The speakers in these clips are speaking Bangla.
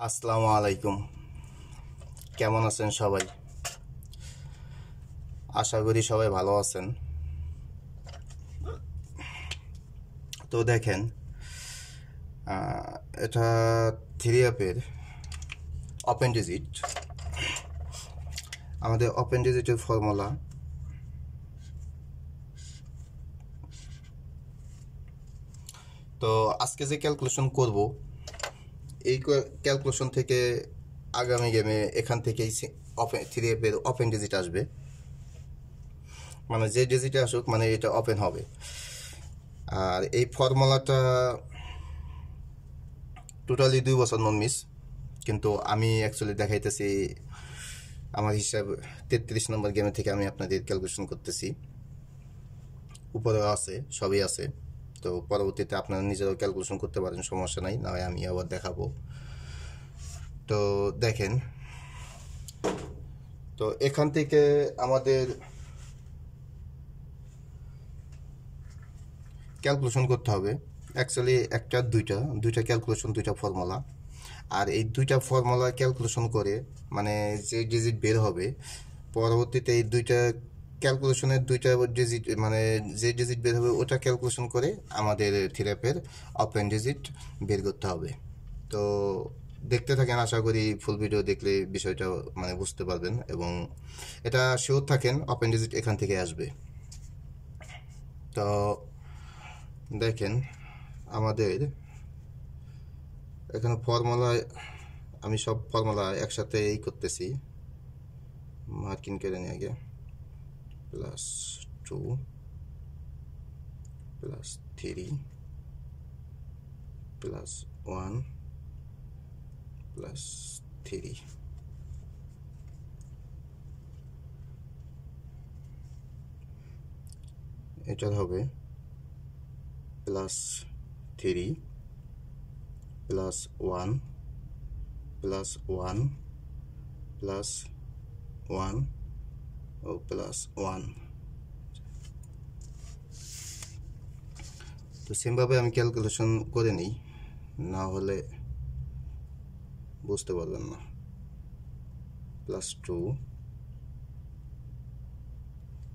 আসসালামু আলাইকুম। কেমন আছেন সবাই? আশা করি সবাই ভালো আছেন। তো দেখেন, এটা থ্রি অ্যাপের ওপেন ডিজিট। আমাদের ওপেন ডিজিটের ফর্মুলা তো আজকে যে ক্যালকুলেশন করব, এই ক্যালকুলেশন থেকে আগামী গেমে এখান থেকেই থ্রি অ্যাপের ওপেন ডিজিট আসবে। মানে যে ডিজিটে আসুক, মানে এটা ওপেন হবে। আর এই ফর্মুলাটা টোটালি 2 বছর নন মিস, কিন্তু আমি অ্যাকচুয়ালি দেখাইতেছি আমার হিসাব 33 নম্বর গেমে থেকে আমি আপনাদের ক্যালকুলেশন করতেছি। উপরে আছে, সবই আছে। তো পরবর্তীতে আপনারা নিজেরাও ক্যালকুলেশন করতে পারেন, সমস্যা নাই, না হয় আমি আবার দেখাবো। তো দেখেন, তো এখান থেকে আমাদের ক্যালকুলেশন করতে হবে। অ্যাকচুয়ালি দুইটা ক্যালকুলেশন, দুইটা ফর্মুলা। আর এই দুইটা ফর্মুলা ক্যালকুলেশন করে মানে যে ডিজিট বের হবে, পরবর্তীতে এই দুইটা ক্যালকুলেশনের দুইটা ডিজিট, মানে যে ডিজিট বের হবে ওটা ক্যালকুলেশন করে আমাদের থিরাপের ওপেন ডিজিট বের করতে হবে। তো দেখতে থাকেন, আশা করি ফুল ভিডিও দেখলে বিষয়টা মানে বুঝতে পারবেন, এবং এটা শিওর থাকেন ওপেন ডিজিট এখান থেকে আসবে। তো দেখেন, আমাদের এখানে ফর্মুলায় আমি সব ফর্মুলা একসাথে এই করতেছি, মার্কিং করে নিয়ে আগে। +2 +3 +1 +3। এটা হবে +3 +1 +1 +1 ও +1। তো সেমভাবে আমি ক্যালকুলেশন করে নিই, না হলে বুঝতে পারবেন না। +2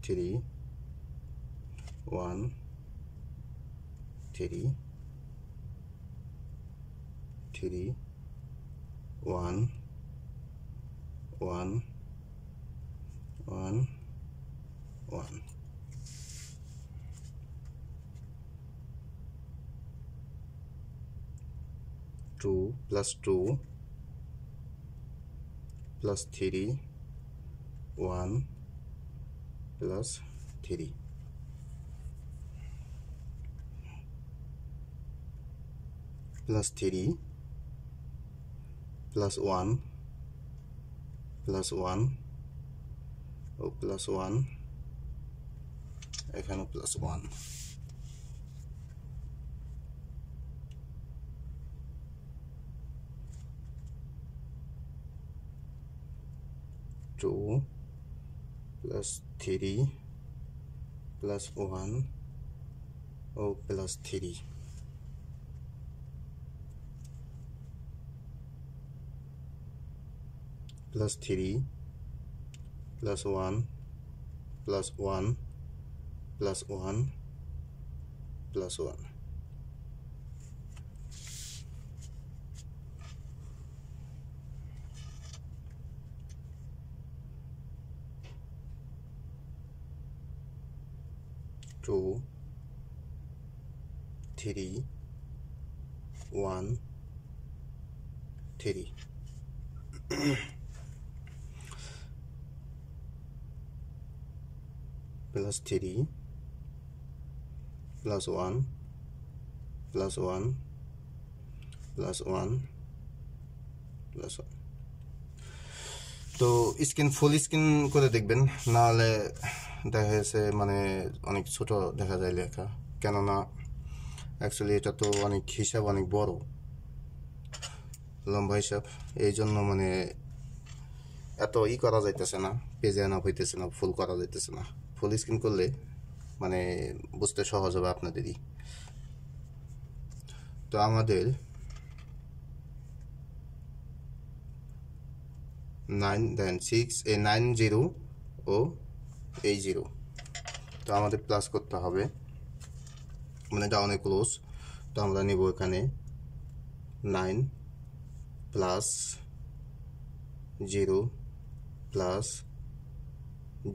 3 1 3 3 1 1 1 1। +2 +3 1 +3 +3 +1 +1 ও +1, এখানে +1। 2 +3 +1 ও +3। +3 +1 +1 +1 +1। 2 3 1 3 +3 +1 +1 +1 +1। তো স্ক্রিন ফুল স্ক্রিন করে দেখবেন, নাহলে দেখা যাচ্ছে মানে অনেক ছোট দেখা যায় লেখা, কেননা অ্যাকচুয়ালি এটা তো অনেক হিসাব, অনেক বড় লম্বা হিসাব, এই জন্য মানে এত করা যাইতেছে না, পেজে আনা হইতেছে না, ফুল করা যাইতেছে না। ফুল স্ক্রিন করলে মানে বুঝতে সহজ হবে আপনাদেরই। তো আমাদের 9 দেন 6 এই 9 0 ও এই 0, তো আমাদের প্লাস করতে হবে, মানে ডাউনে ক্লোজ। তো আমরা নিব এখানে 9 প্লাস 0 প্লাস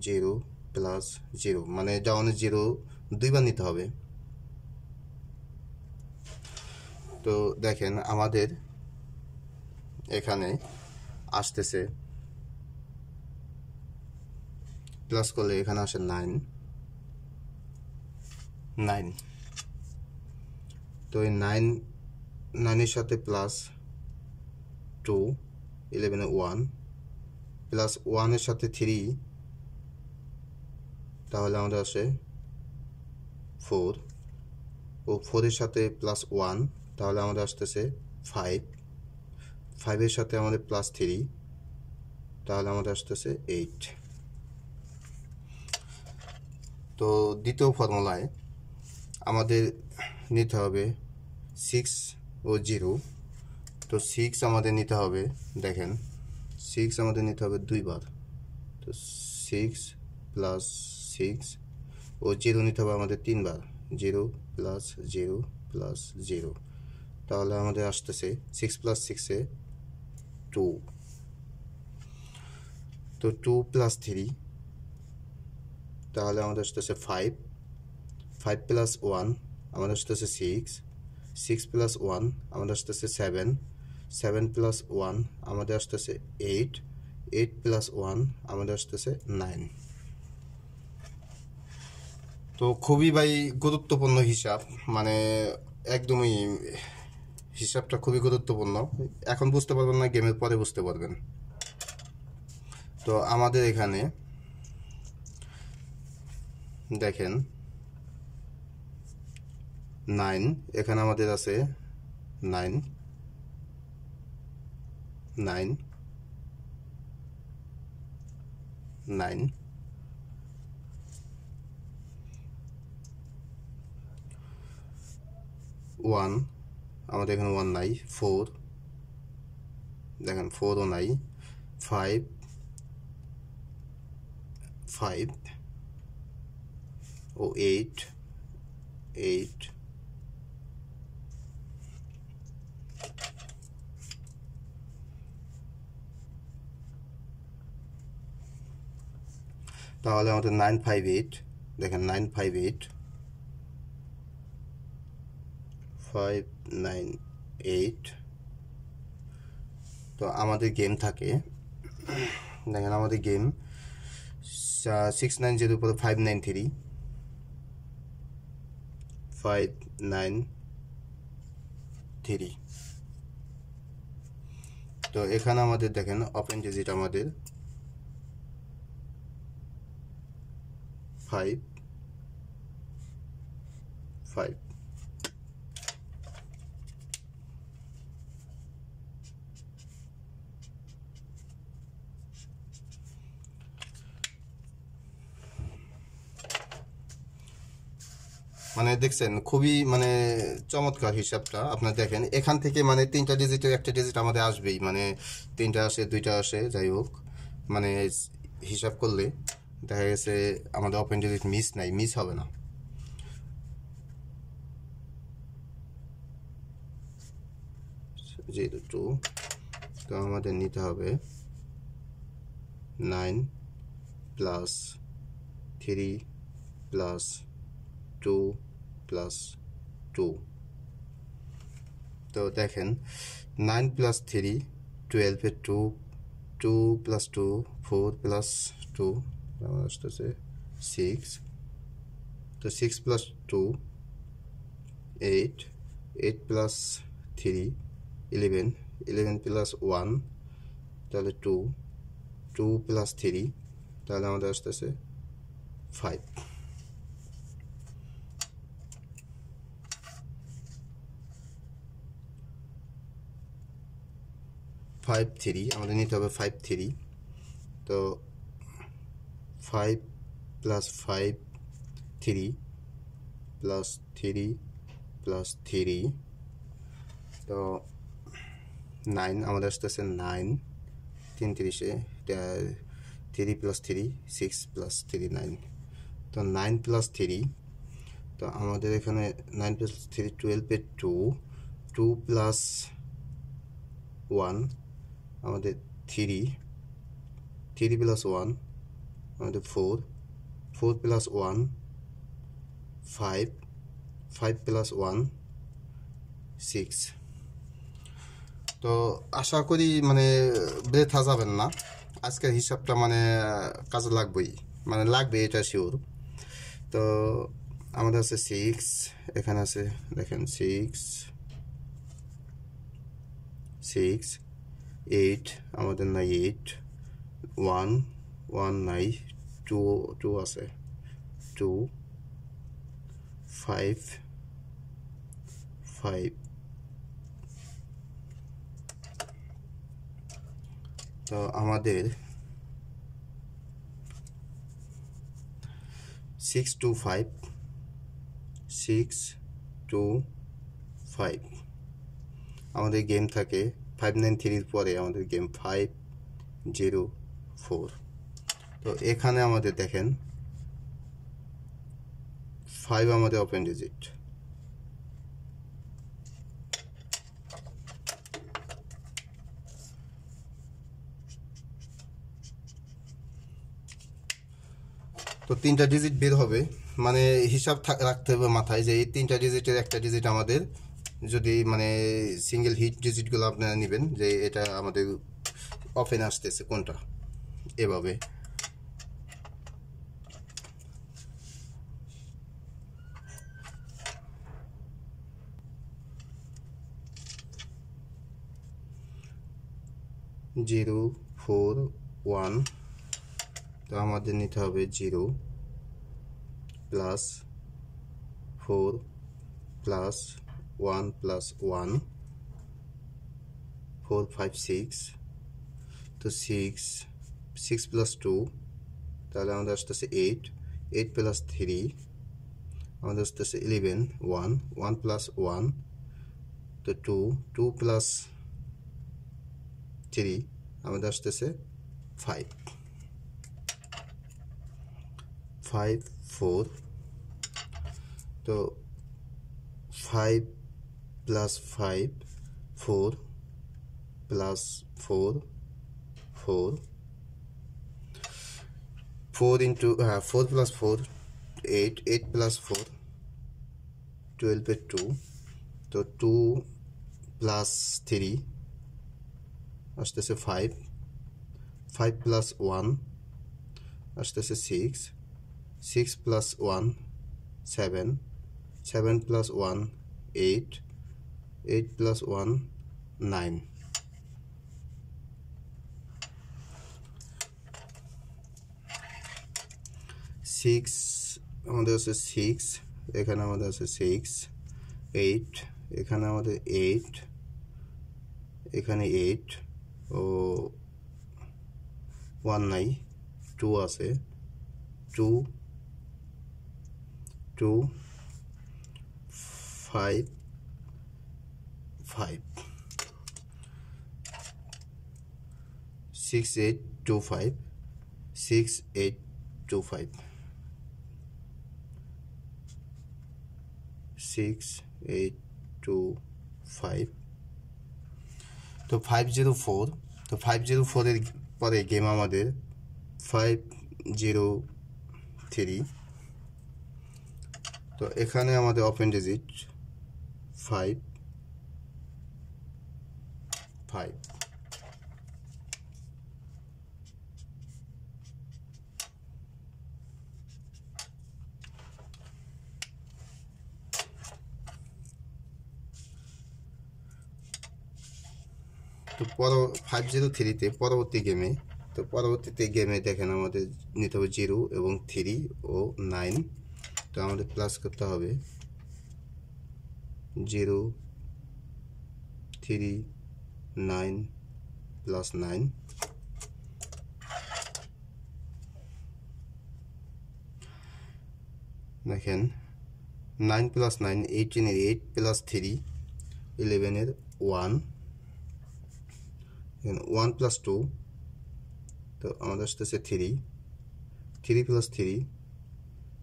0 প্লাস 0, মানে ডাউনে 0 দুইবার নিতে হবে। তো দেখেন আমাদের এখানে আসতেছে, প্লাস করলে এখানে আসে 9 9, তো এই 9 এর সাথে প্লাস 2 11 1 প্লাস 1 এর সাথে 3, তাহলে আমাদের আসে 4 ও 4 এর সাথে প্লাস 1, তাহলে আমাদের আসতেছে 5 5 এর সাথে আমাদের প্লাস 3, তাহলে আমাদের আসতেছে 8। তো দ্বিতীয় ফর্মুলায় আমাদের নিতে হবে 6 ও 0, তো 6 আমাদের নিতে হবে, দেখেন 6 আমাদের নিতে হবে দুইবার, তো 6 প্লাস 6 ও 0 নিতে হবে আমাদের তিনবার, 0 প্লাস 0 প্লাস 0, তাহলে আমাদের আসতেছে 6 প্লাস 6 2, তো 2 প্লাস 3, তাহলে আমাদের আসতেছে 5 5 প্লাস 1 আমাদের আসতেছে 6 6 প্লাস 1 আমাদের আসতেছে 7 7 প্লাস 1 আমাদের আসতেছে 8 8 প্লাস 1 আমাদের আসতেছে 9। তো খুবই ভাই গুরুত্বপূর্ণ হিসাব, মানে একদমই হিসাবটা খুবই গুরুত্বপূর্ণ। এখন বুঝতে পারবেন না, গেমের পরে বুঝতে পারবেন। তো আমাদের এখানে দেখেন 9, এখানে আমাদের আছে 9 9 9, 1 আমাদের এখানে 1 নাই, 4 দেখেন 4ও নাই, 5 5 ও 8 8, তাহলে আমাদের 9 5 8, দেখেন 9 5 8 5 9 8। তো আমাদের গেম থাকে, দেখেন আমাদের গেম 6 9 0 পরে 5 9 3 5 9 3। তো এখানে আমাদের দেখেন ওপেন ডিজিট আমাদের 5 5। মানে দেখছেন খুবই মানে চমৎকার হিসাবটা। আপনার দেখেন এখান থেকে মানে 3টা ডিজিটের একটা ডিজিট আমাদের আসবেই, মানে 3টা আসে 2টা আসে, যাই হোক মানে হিসাব করলে দেখা গেছে আমাদের ওপেন ডিজিট মিস নাই, মিস হবে না। যেহেতু 2, তো আমাদের নিতে হবে 9 প্লাস 3 প্লাস 2 প্লাস 2। তো দেখেন 9 প্লাস 3 12 এর 2 2 প্লাস 2 4 প্লাস 2 আমার আসতেছে 6। তো 6 প্লাস 2 8 8 প্লাস 3 11 11 প্লাস 1 তাহলে 2 2 প্লাস 3 তাহলে আমাদের আসতেছে 5। 5 3 আমাদের নিতে হবে 5 3। তো 5 প্লাস 5 3 প্লাস 3 প্লাস 3, তো 9 আমাদের আসতেছে 9 33 3 + 3 6 + 3 9 তো 9 + 3 তো আমাদের এখানে 9 + 3 12 এর 2 2 + 1 আমাদের 3 3 + 1 আমাদের 4 4 + 1 5 5 + 1 6 তো আশা করি মানে বৃথা যাবেন না আজকের হিসাবটা মানে কাজে লাগবেই মানে লাগবে এটা শিওর তো আমাদের আছে 6 এখানে আছে দেখেন 6 6 8 আমাদের নাই 8 1 1 নাই 2 2 আছে 2 5 5 তো আমাদের 6 2 5 6 2 5 আমাদের গেম থাকে 593 পরে আমাদের গেম 5 0 4 তো এখানে আমাদের দেখেন 5 আমাদের ওপেন ডিজিট তো 3টা ডিজিট বের হবে মানে হিসাব রাখতে হবে মাথায় যে এই 3টা ডিজিটের একটা ডিজিট আমাদের যদি মানে সিঙ্গেল হিট ডিজিটগুলো আপনারা নেবেন যে এটা আমাদের ওপেন আসতেছে কোনটা এভাবে জিরো 4 1 তো আমাদের নিতে হবে 0 + 4 + 1 + 1 4 5 6 তো 6 6 + 2 তাহলে আমাদের আসতেছে 8 8 + 3 আমাদের আসতেছে 11 1 1 + 1 তো 2 2 + 3 আমাদের আসতেছে 5 5 4 তো 5 + 5 4 + 4 4 4 into 4 + 4 8 8 + 4 12 এর 2 তো 2 + 3 আসতেছে 5 5 + 1 আসতেছে 6 6 + 1 7 7 + 1 8 8 + 1 9 6 আমাদের আছে 6 এখানে আমাদের আছে 6 8 এখানে আমাদের 8 এখানে 8 ও 1 নাই 2 আছে 2 2 5 5 6 8 2 5 6 8 2 5 6 8 2 5 তো 504 তো 504 এর পরে গেম আমাদের 503 তো এখানে আমাদের ওপেন ডিজিট 5 5 তো 503-তে পরবর্তী গেমে তো পরবর্তীতে গেমে দেখেন আমাদের নিতে হবে 0 এবং 3 ও 9 তো আমাদের প্লাস করতে হবে 0 3 9 + 9 দেখেন 9 + 9 18 এর 8 + 3 11 এর 1 1 + 2 তো আমাদের আসতেছে 3, 3 প্লাস 3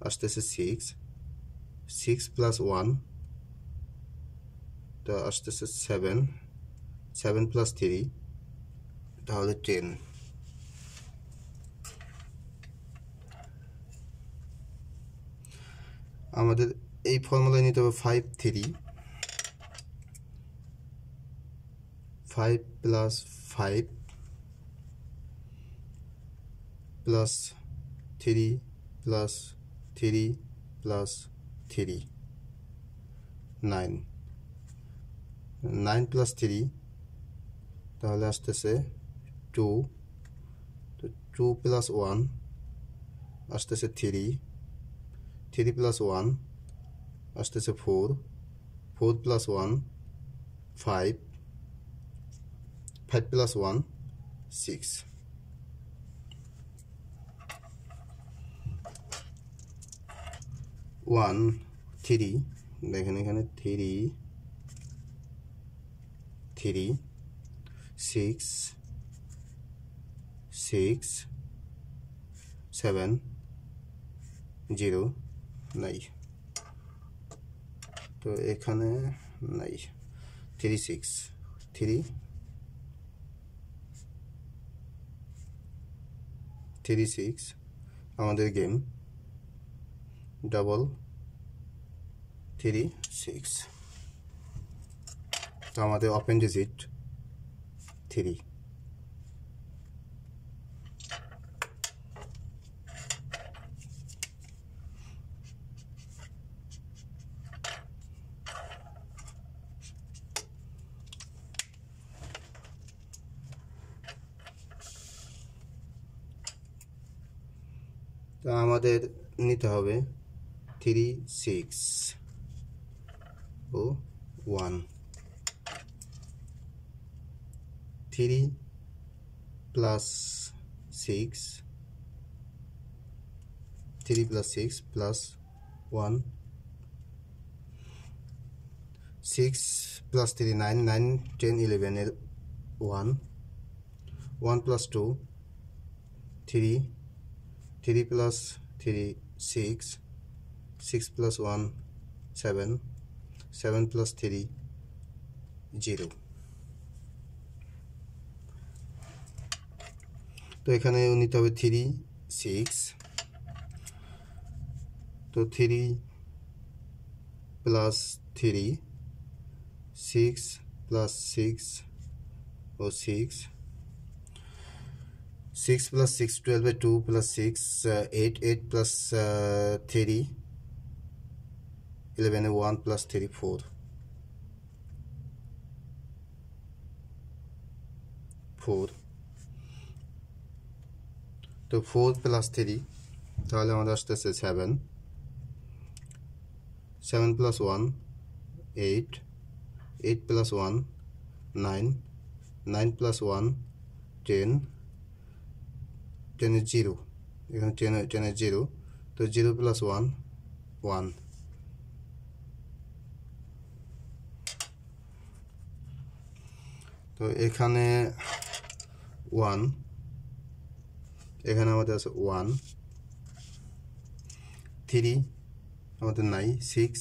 আসতেছে 6, 6 প্লাস 1 তো আসতেছে 7, 7 প্লাস 3 তাহলে 10। আমাদের এই ফর্মুলায় নিতে হবে 5 3, 5 plus 5 plus 3 plus 3 plus 3 9, 9 plus 3 তাহলে আসতেছে 2, তো 2 প্লাস 1 আসতেছে 3, 3 প্লাস 1 আসতেছে 4, 4 প্লাস 1 5, 5 প্লাস 1 6। 1 3 দেখেন এখানে 3 3 6 6 7 0 নাই, তো এখানে নাই 3 6 3 3 6 আমাদের গেম ডাবল 3 6, তো আমাদের ওপেন ডিজিট 3। তো আমাদের নিতে হবে 3 6 ও 1, 3 প্লাস 6, 3 প্লাস 6 প্লাস 1, 6 প্লাস 3 9, 9 10 11 এর 1, 1 প্লাস 2 3, 3 প্লাস 3 6, 6 প্লাস 1 7, 7 প্লাস 3 0। তো এখানে নিতে হবে 3 6, তো 3 plus 3 6 plus 6 O 6, 6 plus 6 12 by 2 plus 6 8, 8 plus 3 11 1 plus 3 4, 4, তো 4 plus 3 তাহলে আমাদের আসতেছে 7, 7 plus 1 8, 8 plus 1 9, 9 plus 1 10, 10 is 0, এখানে 10 is 0, তো 0 plus 1 1, তো এখানে 1, এখানে আমাদের আছে 1, 3 আমাদের নাই, 6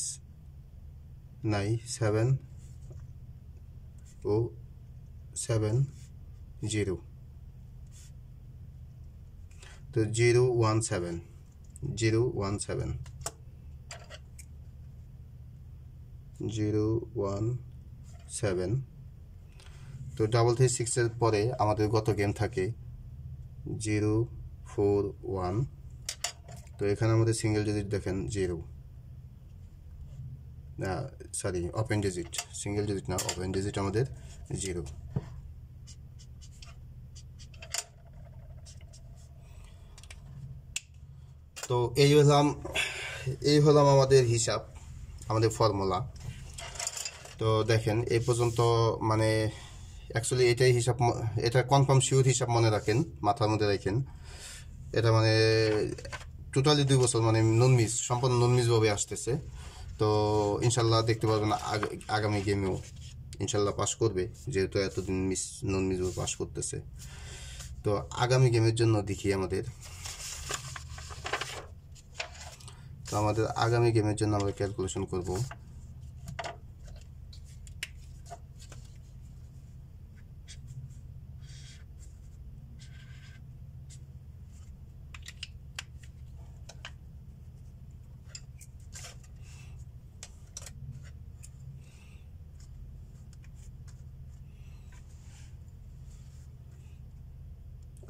নাই, 7 ও 7 0, তো 0 1 7, 0 1 7, 0 1 7, তো 336 এর পরে আমাদের গত গেম থাকে 0 4 1, তো এখানে আমাদের সিঙ্গেল ডিজিট দেখেন 0, না sorry open digit, single digit না ওপেন ডিজিট আমাদের 0। তো এই হলাম আমাদের হিসাব, আমাদের ফর্মুলা। তো দেখেন এই পর্যন্ত মানে অ্যাকচুয়ালি এটাই হিসাব, এটা কনফার্ম শিওর হিসাব মনে রাখেন, মাথার মধ্যে রাখেন। এটা মানে টোটালি 2 বছর মানে সম্পূর্ণ নন মিসভাবে আসতেছে। তো ইনশাল্লাহ দেখতে পারবেন আগামী গেমেও ইনশাল্লাহ পাস করবে, যেহেতু এতদিন নন মিসভাবে পাস করতেছে। তো আগামী গেমের জন্য দেখি আমাদের আগামী গেমের জন্য আমরা ক্যালকুলেশন করব।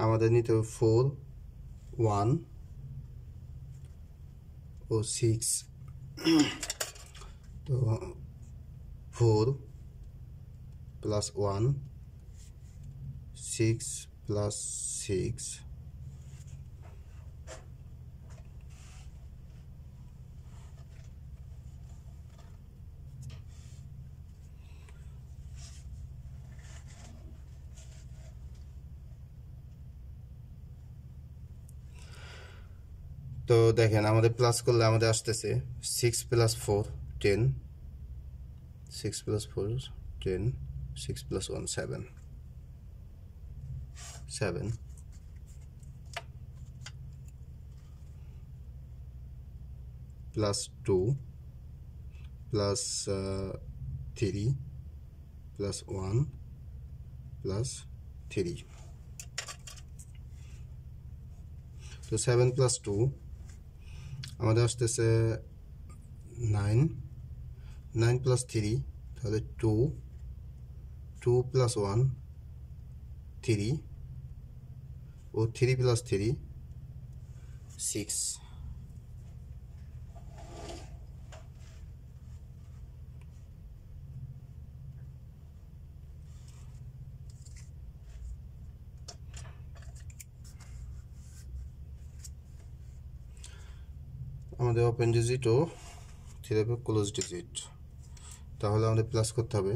আমাদের নিতে হবে 4 1 ও 6। তো 4 প্লাস 1 6 প্লাস 6 তো দেখেন আমাদের প্লাস করলে আমাদের আসতেছে 6 plus 4 10 6 plus 4 10 6 plus 1 7 7 plus 2 plus 3 plus 1 plus 3। তো 7 প্লাস 2 আমাদের আসতেছে 9 9 প্লাস 3 তাহলে 2 2 প্লাস 1 3 ও 3 প্লাস 3 6। আমাদের ওপেন ডিজিট ও ক্লোজ ডিজিট, তাহলে আমাদের প্লাস করতে হবে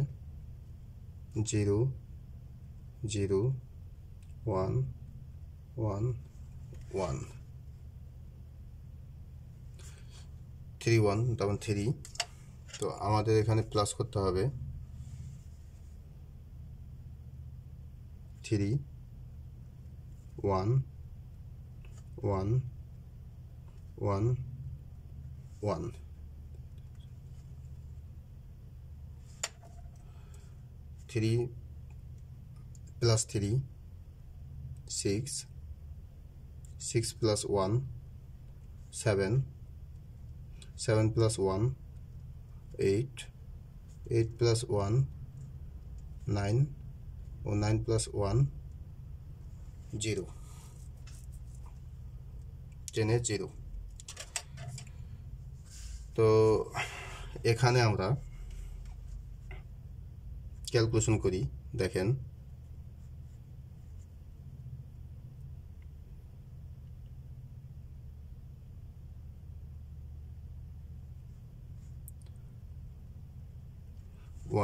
0 0 1 1 1 3 1 তখন 3। তো আমাদের এখানে প্লাস করতে হবে 3 1 1 1 1 3 প্লাস 3 6 6 প্লাস 1 7 7 প্লাস 1 8 8 প্লাস 1 9 ও 9 প্লাস 1 0 10 0। তো এখানে আমরা ক্যালকুলেশন করি, দেখেন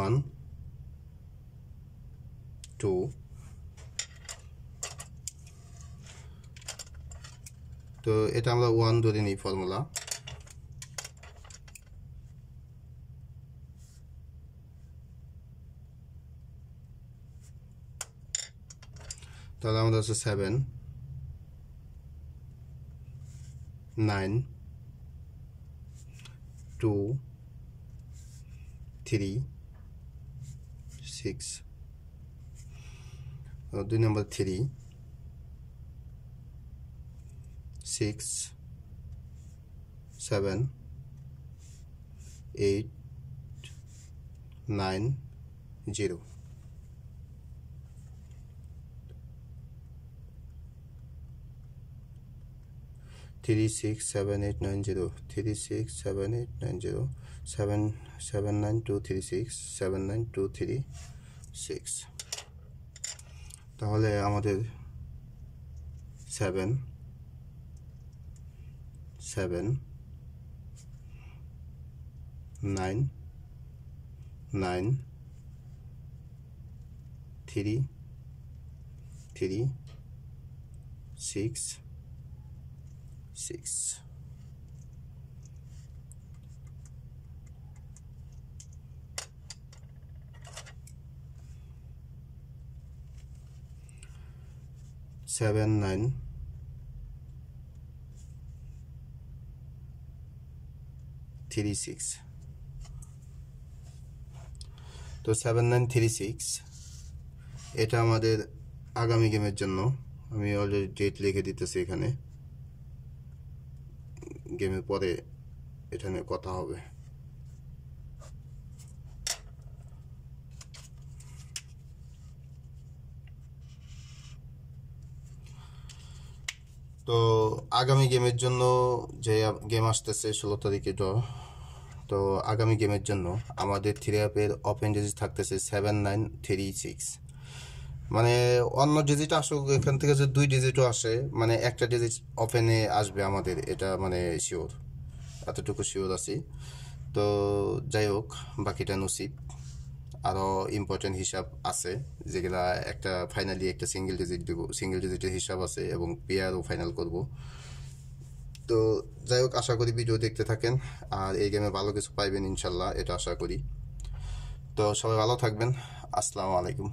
1 2 তো এটা আমরা 1 ধরে নিই ফর্মুলা। তাহলে আমাদের আছে 7 9 2 3 6 2 নম্বর 3 6 7 8 9 0। 3 6 7 8 9 0 3 6 7 8 9 0 7 7 9 2 3 6 7 9 2 3 6। তাহলে আমাদের 7 7 9 9 3 3 6 6। 7936। তো 7936 এটা আমাদের আগামী গেমের জন্য। আমি অলরেডি ডেট লিখে দিতেছি এখানে, গেমের পরে এটা নিয়ে কথা হবে। তো আগামী গেমের জন্য যে গেম আসতেছে 16 তারিখে তো আগামী গেমের জন্য আমাদের 3 অ্যাপের ওপেন ডিজিট থাকতেছে 7936। মানে অন্য ডিজিট আসুক, এখান থেকে যে 2 ডিজিটও আসে, মানে একটা ডিজিট ওপেনে আসবে আমাদের, এটা মানে শিওর, এতটুকু শিওর আছি। তো যাই হোক, বাকিটা নসিব। আরও ইম্পর্টেন্ট হিসাব আছে যেগুলা একটা ফাইনালি একটা সিঙ্গেল ডিজিট দেবো, সিঙ্গেল ডিজিটের হিসাব আছে এবং পেয়ারও ফাইনাল করব। তো যাই হোক, আশা করি ভিডিও দেখতে থাকেন আর এই গেমে ভালো কিছু পাইবেন ইনশাল্লাহ, এটা আশা করি। তো সবাই ভালো থাকবেন। আসসালামু আলাইকুম।